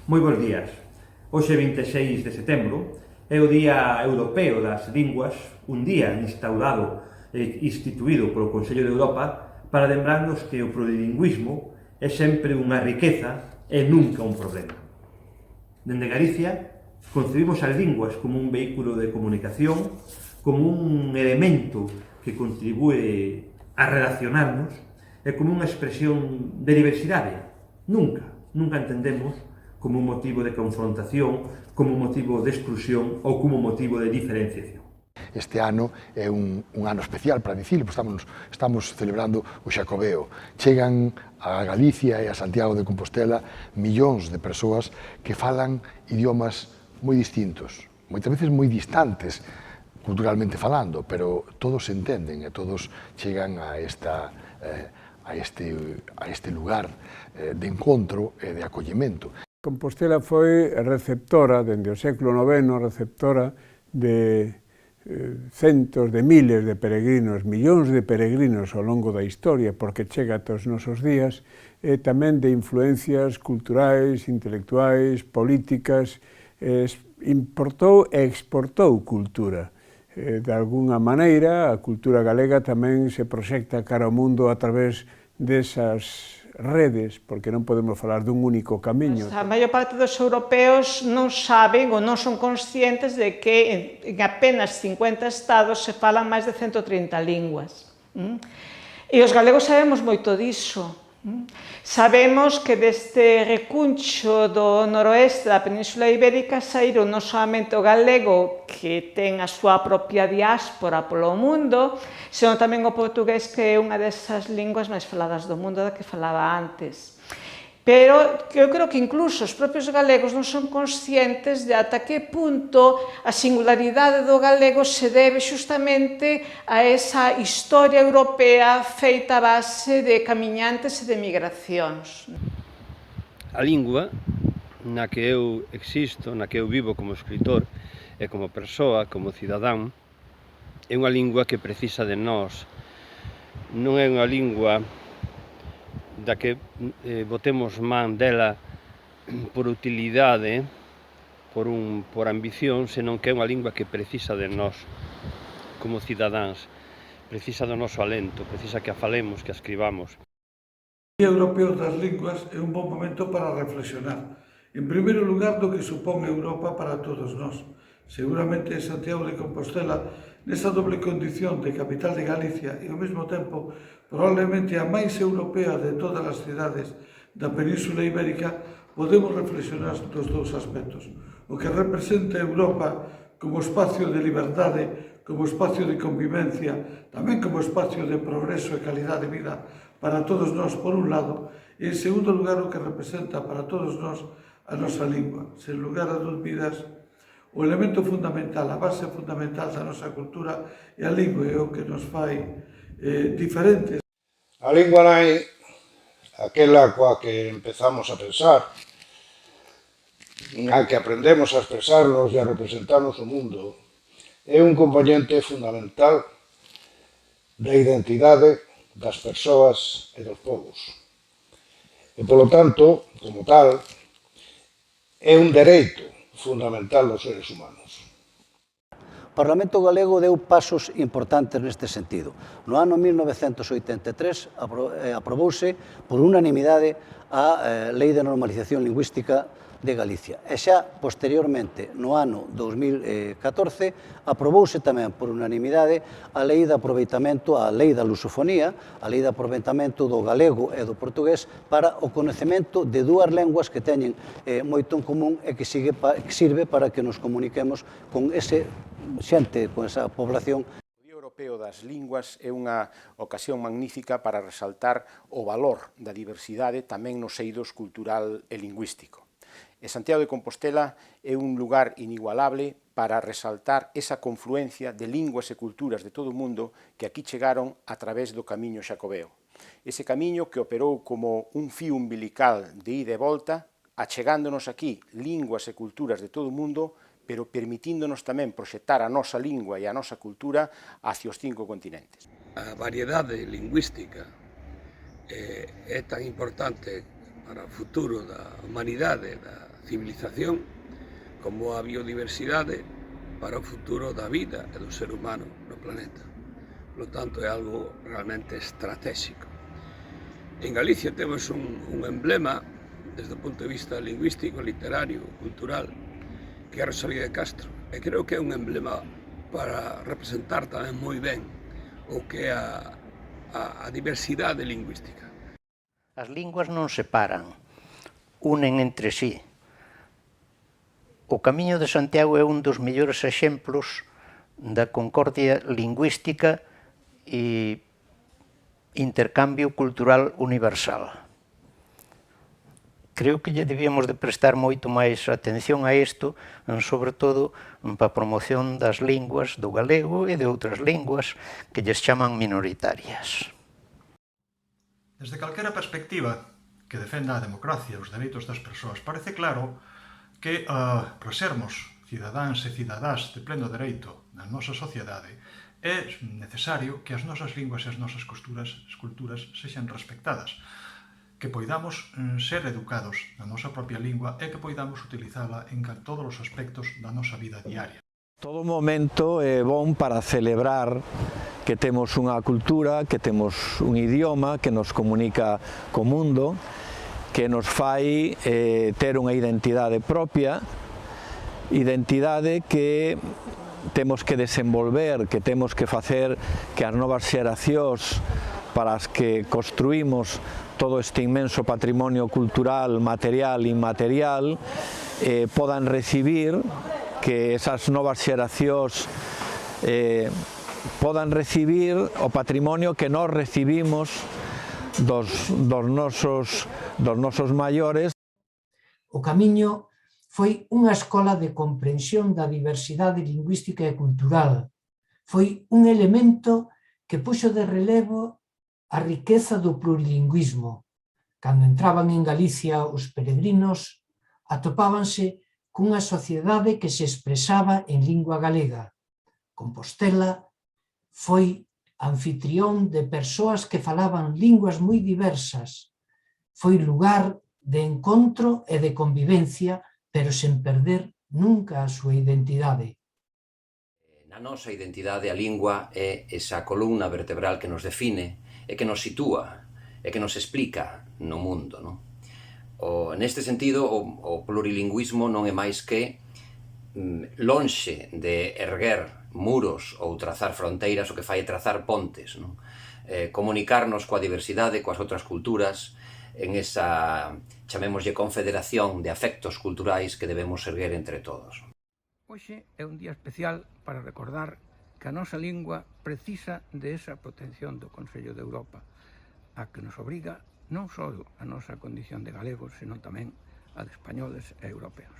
Moi bons días. Hoxe 26 de setembro é o Día Europeo das Linguas, un día instaurado e instituído polo Consello de Europa para lembrarnos que o plurilingüismo é sempre unha riqueza e nunca un problema. Dende Galicia, concebimos as linguas como un vehículo de comunicación, como un elemento que contribúe a relacionarnos e como unha expresión de diversidade. Nunca entendemos como un motivo de confrontación, como un motivo de exclusión ou como un motivo de diferenciación. Este ano é un ano especial para dicilo, estamos celebrando o Xacobeo. Chegan a Galicia e a Santiago de Compostela millóns de persoas que falan idiomas moi distintos, moitas veces moi distantes, culturalmente falando, pero todos se entenden e todos chegan a este lugar de encontro e de acollemento. Compostela foi receptora, dende o século IX, receptora de centos de miles de peregrinos, millóns de peregrinos ao longo da historia, porque chega ata os nosos días, e tamén de influencias culturais, intelectuais, políticas, importou e exportou cultura. De alguna maneira, a cultura galega tamén se proxecta cara ao mundo a través desas redes, porque non podemos falar dun único camiño. A maior parte dos europeos non saben ou non son conscientes de que en apenas 50 estados se falan máis de 130 linguas. E os galegos sabemos moito diso. Sabemos que deste recuncho do noroeste da Península Ibérica saíron non soamente o galego, que ten a súa propia diáspora polo mundo, senón tamén o portugués, que é unha desas linguas máis faladas do mundo da que falaba antes. Pero eu creo que incluso os propios galegos non son conscientes de ata que punto a singularidade do galego se debe xustamente a esa historia europea feita a base de camiñantes e de migracións. A lingua na que eu existo, na que eu vivo como escritor e como persoa, como cidadán, é unha lingua que precisa de nós. Non é unha lingua da que botemos man dela por utilidade, por ambición, senón que é unha lingua que precisa de nós como cidadáns, precisa do noso alento, precisa que a falemos, que a escribamos. O Día Europeo das Linguas é un bon momento para reflexionar. En primeiro lugar, do que supón Europa para todos nós. Seguramente Santiago de Compostela, nesa doble condición de capital de Galicia e ao mesmo tempo probablemente a máis europea de todas as cidades da Península Ibérica, podemos reflexionar dos dous aspectos. O que representa Europa como espacio de liberdade, como espacio de convivencia, tamén como espacio de progreso e calidade de vida para todos nós, por un lado, e en segundo lugar o que representa para todos nós a nosa lingua. Sen lugar a dúbidas, o elemento fundamental, a base fundamental da nosa cultura e a lingua é o que nos fai diferentes. A lingua nai, aquela coa que empezamos a pensar, a que aprendemos a expresarnos e a representarnos o mundo, é un componente fundamental da identidade das persoas e dos povos. E, polo tanto, como tal, é un dereito fundamental dos seres humanos. O Parlamento galego deu pasos importantes neste sentido. No ano 1983 aprobouse por unanimidade a Lei de Normalización Lingüística de Galicia. E xa, posteriormente, no ano 2014, aprobouse tamén por unanimidade a Lei de Aproveitamento, a Lei da Lusofonía, a Lei de Aproveitamento do galego e do portugués para o conhecemento de dúas linguas que teñen moito en común e que sirve para que nos comuniquemos con ese xente, con esa población. O Día Europeo das Linguas é unha ocasión magnífica para resaltar o valor da diversidade tamén nos eidos cultural e lingüístico. E Santiago de Compostela é un lugar inigualable para resaltar esa confluencia de linguas e culturas de todo o mundo que aquí chegaron a través do camiño xacobeo. Ese camiño que operou como un fío umbilical de ida e volta, achegándonos aquí linguas e culturas de todo o mundo, pero permitíndonos tamén proxectar a nosa lingua e a nosa cultura hacia os 5 continentes. A variedade lingüística é tan importante para o futuro da humanidade, da civilización, como a biodiversidade para o futuro da vida e do ser humano no planeta. Por lo tanto, é algo realmente estratégico. En Galicia temos un emblema desde o punto de vista lingüístico, literario, cultural, que é Rosalía de Castro. E creo que é un emblema para representar tamén moi ben o que é a diversidade lingüística. As linguas non separan, unen entre sí. O Camiño de Santiago é un dos mellores exemplos da concordia lingüística e intercambio cultural universal. Creo que lle debíamos de prestar moito máis atención a isto, sobre todo para a promoción das linguas do galego e de outras linguas que lles chaman minoritarias. Desde calquera perspectiva que defenda a democracia e os dereitos das persoas, parece claro que, para sermos cidadáns e cidadás de pleno dereito na nosa sociedade, é necesario que as nosas linguas e as nosas culturas sexan respectadas, que poidamos ser educados na nosa propia lingua e que poidamos utilizala en todos os aspectos da nosa vida diaria. Todo momento é bon para celebrar que temos unha cultura, que temos un idioma que nos comunica co mundo, que nos fai ter unha identidade propia, identidade que temos que desenvolver, que temos que facer que as novas xeracións para as que construímos todo este inmenso patrimonio cultural, material e inmaterial, podan recibir, que esas novas xeracións podan recibir o patrimonio que nós recibimos dos nosos maiores. O Camiño foi unha escola de comprensión da diversidade lingüística e cultural. Foi un elemento que puxo de relevo a riqueza do plurilingüismo. Cando entraban en Galicia os peregrinos, atopábanse cunha sociedade que se expresaba en lingua galega. Compostela foi anfitrión de persoas que falaban linguas moi diversas. Foi lugar de encontro e de convivencia, pero sen perder nunca a súa identidade. Na nosa identidade a lingua é esa columna vertebral que nos define e que nos sitúa e que nos explica no mundo. Neste sentido, o plurilingüismo non é máis que lonxe de erguer muros ou trazar fronteiras, o que fai é trazar pontes, comunicarnos coa diversidade, coas outras culturas, en esa, chamémoslle, confederación de afectos culturais que debemos erguer entre todos. Hoxe é un día especial para recordar que a nosa lingua precisa de esa protección do Consello de Europa, a que nos obriga non só a nosa condición de galegos, senón tamén a de españoles e europeos.